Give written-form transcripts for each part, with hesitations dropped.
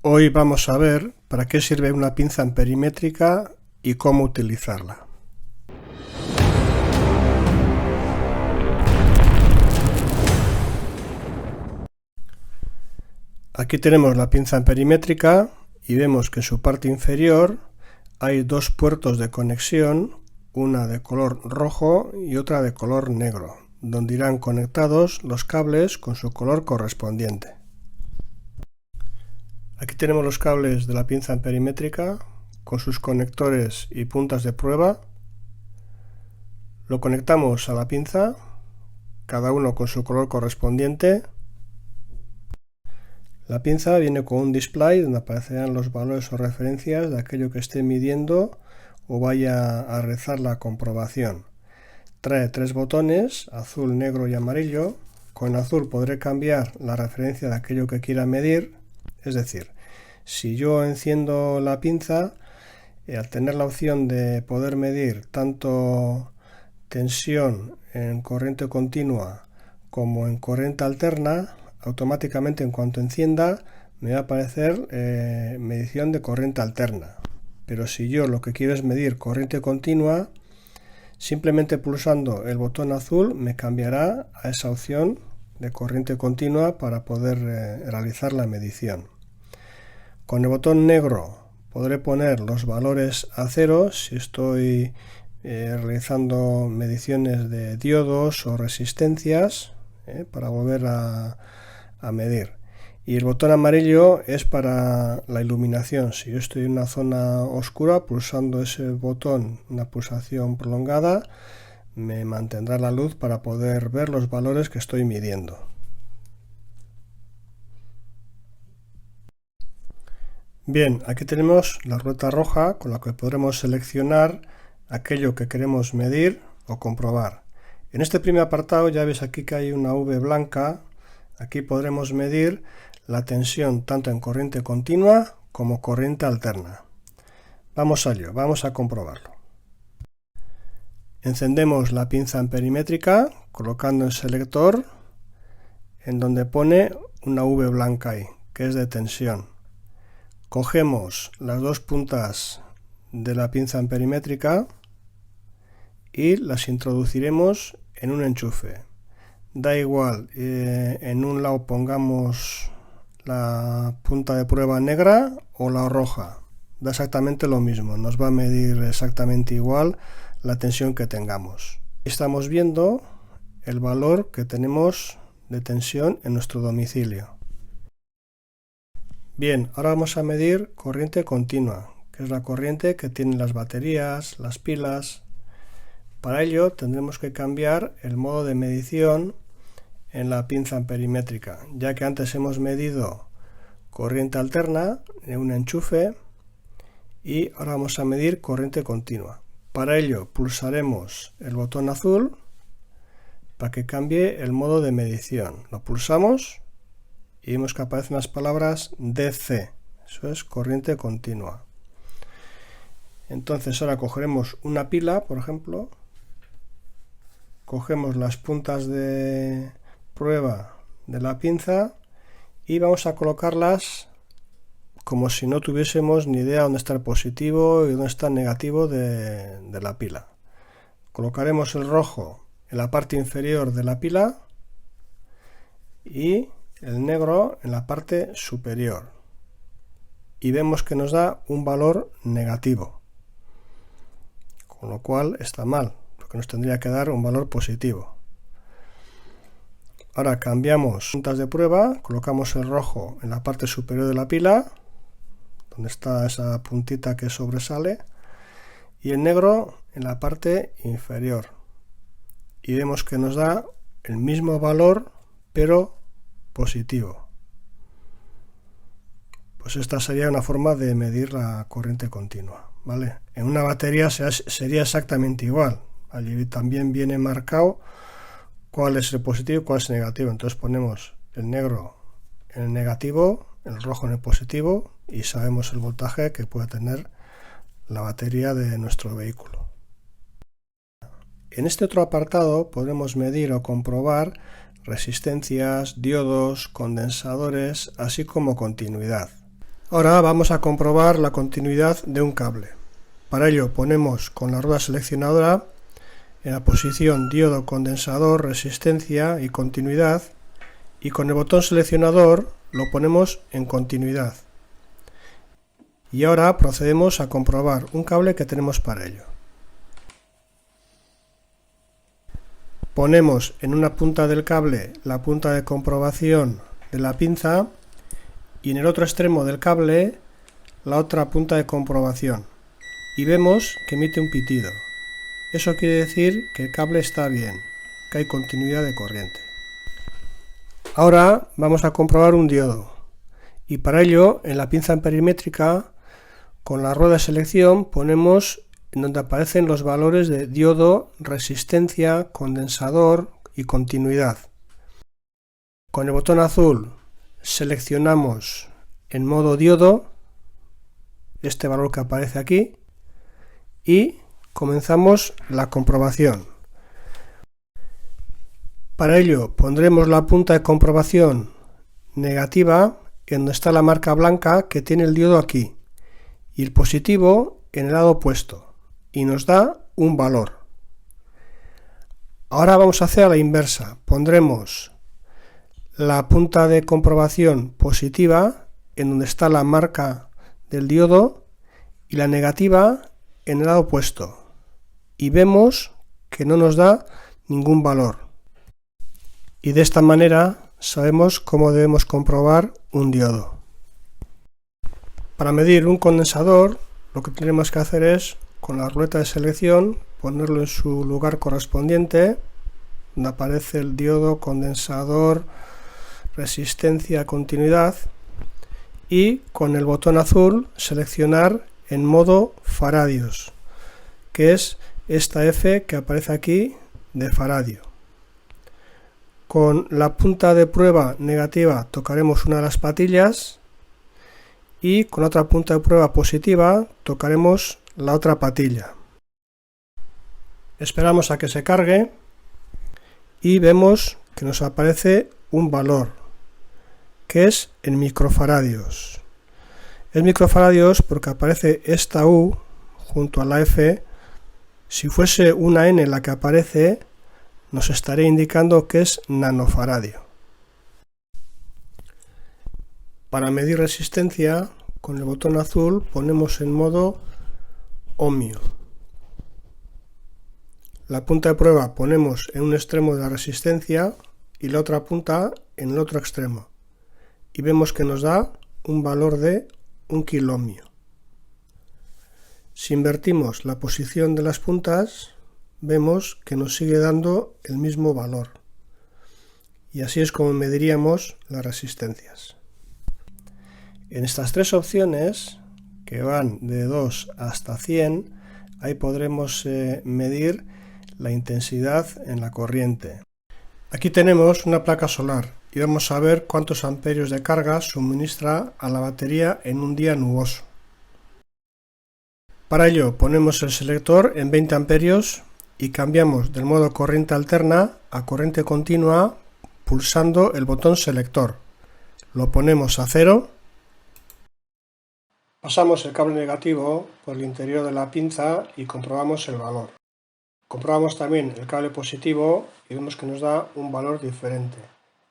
Hoy vamos a ver para qué sirve una pinza amperimétrica y cómo utilizarla. Aquí tenemos la pinza amperimétrica y vemos que en su parte inferior hay dos puertos de conexión, una de color rojo y otra de color negro, donde irán conectados los cables con su color correspondiente. Aquí tenemos los cables de la pinza amperimétrica con sus conectores y puntas de prueba. Lo conectamos a la pinza, cada uno con su color correspondiente. La pinza viene con un display donde aparecerán los valores o referencias de aquello que esté midiendo o vaya a realizar la comprobación. Trae tres botones, azul, negro y amarillo. Con azul podré cambiar la referencia de aquello que quiera medir. Es decir, si yo enciendo la pinza, al tener la opción de poder medir tanto tensión en corriente continua como en corriente alterna, automáticamente en cuanto encienda me va a aparecer medición de corriente alterna. Pero si yo lo que quiero es medir corriente continua, simplemente pulsando el botón azul me cambiará a esa opción de corriente continua para poder realizar la medición. Con el botón negro podré poner los valores a cero si estoy realizando mediciones de diodos o resistencias para volver a medir. Y el botón amarillo es para la iluminación. Si yo estoy en una zona oscura, pulsando ese botón, una pulsación prolongada, me mantendrá la luz para poder ver los valores que estoy midiendo. Bien, aquí tenemos la rueda roja con la que podremos seleccionar aquello que queremos medir o comprobar. En este primer apartado ya veis aquí que hay una V blanca. Aquí podremos medir la tensión tanto en corriente continua como corriente alterna. Vamos a ello, vamos a comprobarlo. Encendemos la pinza amperimétrica colocando el selector en donde pone una V blanca ahí, que es de tensión. Cogemos las dos puntas de la pinza amperimétrica y las introduciremos en un enchufe. Da igual, en un lado pongamos la punta de prueba negra o la roja, da exactamente lo mismo, nos va a medir exactamente igual la tensión que tengamos. Estamos viendo el valor que tenemos de tensión en nuestro domicilio. Bien, ahora vamos a medir corriente continua, que es la corriente que tienen las baterías, las pilas. Para ello tendremos que cambiar el modo de medición en la pinza amperimétrica, ya que antes hemos medido corriente alterna en un enchufe y ahora vamos a medir corriente continua. Para ello pulsaremos el botón azul para que cambie el modo de medición. Lo pulsamos y vemos que aparecen las palabras DC, eso es corriente continua. Entonces ahora cogeremos una pila, por ejemplo, cogemos las puntas de prueba de la pinza y vamos a colocarlas como si no tuviésemos ni idea dónde está el positivo y dónde está el negativo de la pila. Colocaremos el rojo en la parte inferior de la pila y el negro en la parte superior y vemos que nos da un valor negativo, con lo cual está mal, porque nos tendría que dar un valor positivo. Ahora cambiamos puntas de prueba, colocamos el rojo en la parte superior de la pila, donde está esa puntita que sobresale, y el negro en la parte inferior. Y vemos que nos da el mismo valor, pero positivo. Pues esta sería una forma de medir la corriente continua, ¿vale? En una batería sería exactamente igual. Allí también viene marcado cuál es el positivo y cuál es el negativo. Entonces ponemos el negro en el negativo, el rojo en el positivo y sabemos el voltaje que puede tener la batería de nuestro vehículo. En este otro apartado podremos medir o comprobar resistencias, diodos, condensadores, así como continuidad. Ahora vamos a comprobar la continuidad de un cable. Para ello ponemos con la rueda seleccionadora en la posición diodo, condensador, resistencia y continuidad, y con el botón seleccionador lo ponemos en continuidad. Y ahora procedemos a comprobar un cable que tenemos para ello. Ponemos en una punta del cable la punta de comprobación de la pinza y en el otro extremo del cable la otra punta de comprobación, y vemos que emite un pitido. Eso quiere decir que el cable está bien, que hay continuidad de corriente. Ahora vamos a comprobar un diodo, y para ello en la pinza amperimétrica con la rueda de selección ponemos en donde aparecen los valores de diodo, resistencia, condensador y continuidad. Con el botón azul seleccionamos en modo diodo este valor que aparece aquí y comenzamos la comprobación. Para ello pondremos la punta de comprobación negativa en donde está la marca blanca que tiene el diodo aquí y el positivo en el lado opuesto, y nos da un valor. Ahora vamos a hacer a la inversa. Pondremos la punta de comprobación positiva en donde está la marca del diodo y la negativa en el lado opuesto, y vemos que no nos da ningún valor. Y de esta manera sabemos cómo debemos comprobar un diodo. Para medir un condensador, lo que tenemos que hacer es, con la ruleta de selección, ponerlo en su lugar correspondiente, donde aparece el diodo, condensador, resistencia, continuidad, y con el botón azul seleccionar en modo faradios, que es esta F que aparece aquí de faradio. Con la punta de prueba negativa tocaremos una de las patillas y con otra punta de prueba positiva tocaremos la otra patilla. Esperamos a que se cargue y vemos que nos aparece un valor que es en microfaradios. Es microfaradios porque aparece esta U junto a la F. Si fuese una N la que aparece, nos estaría indicando que es nanofaradio. Para medir resistencia, con el botón azul ponemos en modo ohmio. La punta de prueba ponemos en un extremo de la resistencia y la otra punta en el otro extremo, y vemos que nos da un valor de 1 kiloohmio. Si invertimos la posición de las puntas, vemos que nos sigue dando el mismo valor, y así es como mediríamos las resistencias. En estas tres opciones, que van de 2 hasta 100, ahí podremos medir la intensidad en la corriente. Aquí tenemos una placa solar y vamos a ver cuántos amperios de carga suministra a la batería en un día nuboso. Para ello ponemos el selector en 20 amperios y cambiamos del modo corriente alterna a corriente continua pulsando el botón selector. Lo ponemos a 0. Pasamos el cable negativo por el interior de la pinza y comprobamos el valor. Comprobamos también el cable positivo y vemos que nos da un valor diferente.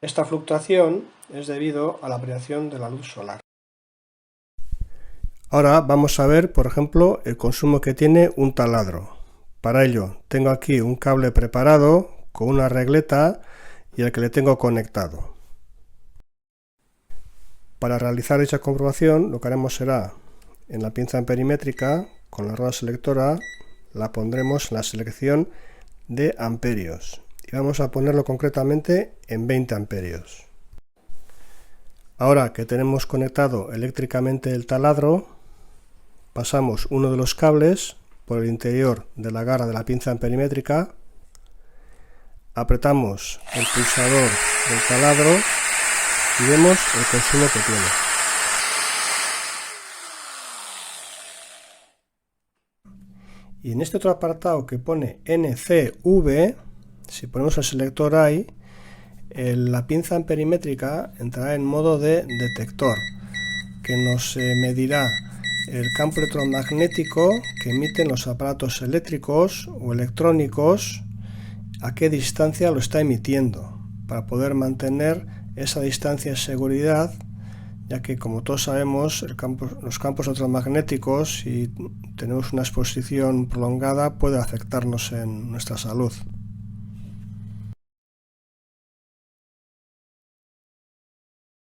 Esta fluctuación es debido a la variación de la luz solar. Ahora vamos a ver, por ejemplo, el consumo que tiene un taladro. Para ello tengo aquí un cable preparado con una regleta y el que le tengo conectado. Para realizar dicha comprobación lo que haremos será, en la pinza amperimétrica, con la rueda selectora, la pondremos en la selección de amperios y vamos a ponerlo concretamente en 20 amperios. Ahora que tenemos conectado eléctricamente el taladro, pasamos uno de los cables por el interior de la garra de la pinza amperimétrica, apretamos el pulsador del taladro y vemos el consumo que tiene. Y en este otro apartado que pone NCV, si ponemos el selector ahí, la pinza amperimétrica entrará en modo de detector, que nos medirá el campo electromagnético que emiten los aparatos eléctricos o electrónicos, a qué distancia lo está emitiendo, para poder mantener esa distancia de seguridad, ya que, como todos sabemos, los campos electromagnéticos, si tenemos una exposición prolongada, puede afectarnos en nuestra salud.